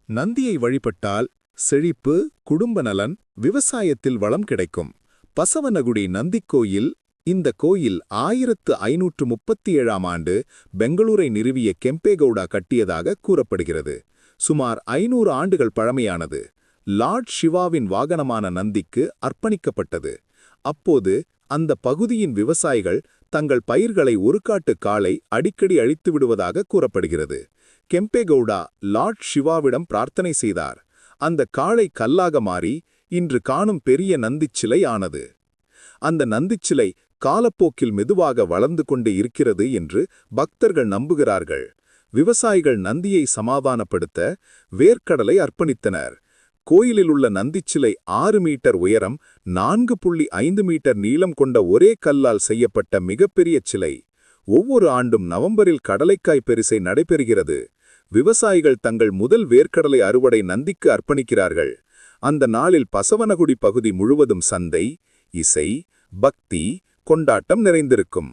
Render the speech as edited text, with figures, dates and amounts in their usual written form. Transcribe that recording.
நந்தியை வழிபட்டால் செழிப்பு, குடும்ப நலன், விவசாயத்தில் வளம் கிடைக்கும். பசவனகுடி நந்திக்கோயில். இந்த கோயில் 1537ஆம் ஆண்டு பெங்களூரை நிறுவிய கெம்பேகவுடா கட்டியதாக கூறப்படுகிறது. சுமார் 500 ஆண்டுகள் பழமையானது. லார்ட் சிவாவின் வாகனமான நந்திக்கு அர்ப்பணிக்கப்பட்டது. அப்போது அந்த பகுதியின் விவசாயிகள் தங்கள் பயிர்களை ஒருகாட்டு காளை அடிக்கடி அழித்து விடுவதாக கூறப்படுகிறது. கெம்பேகவுடா லார்ட் சிவாவிடம் பிரார்த்தனை செய்தார். அந்த காளை கல்லாக மாறி இன்று காணும் பெரிய நந்திச்சிலை ஆனது. அந்த நந்திச்சிலை காலப்போக்கில் மெதுவாக வளர்ந்து கொண்டு இருக்கிறது என்று பக்தர்கள் நம்புகிறார்கள். விவசாயிகள் நந்தியை சமாதானப்படுத்த வேர்க்கடலை அர்ப்பணித்தனர். கோயிலில் உள்ள நந்திச்சிலை 6 மீட்டர் உயரம், 4.5 மீட்டர் நீளம் கொண்ட ஒரே கல்லால் செய்யப்பட்ட மிகப்பெரிய சிலை. ஒவ்வொரு ஆண்டும் நவம்பரில் கடலைக்காய் பெரிசை நடைபெறுகிறது. விவசாயிகள் தங்கள் முதல் வேர்க்கடலை அறுவடை நந்திக்கு அர்ப்பணிக்கிறார்கள். அந்த நாளில் பசவனகுடி பகுதி முழுவதும் சந்தை, இசை, பக்தி, கொண்டாட்டம் நிறைந்திருக்கும்.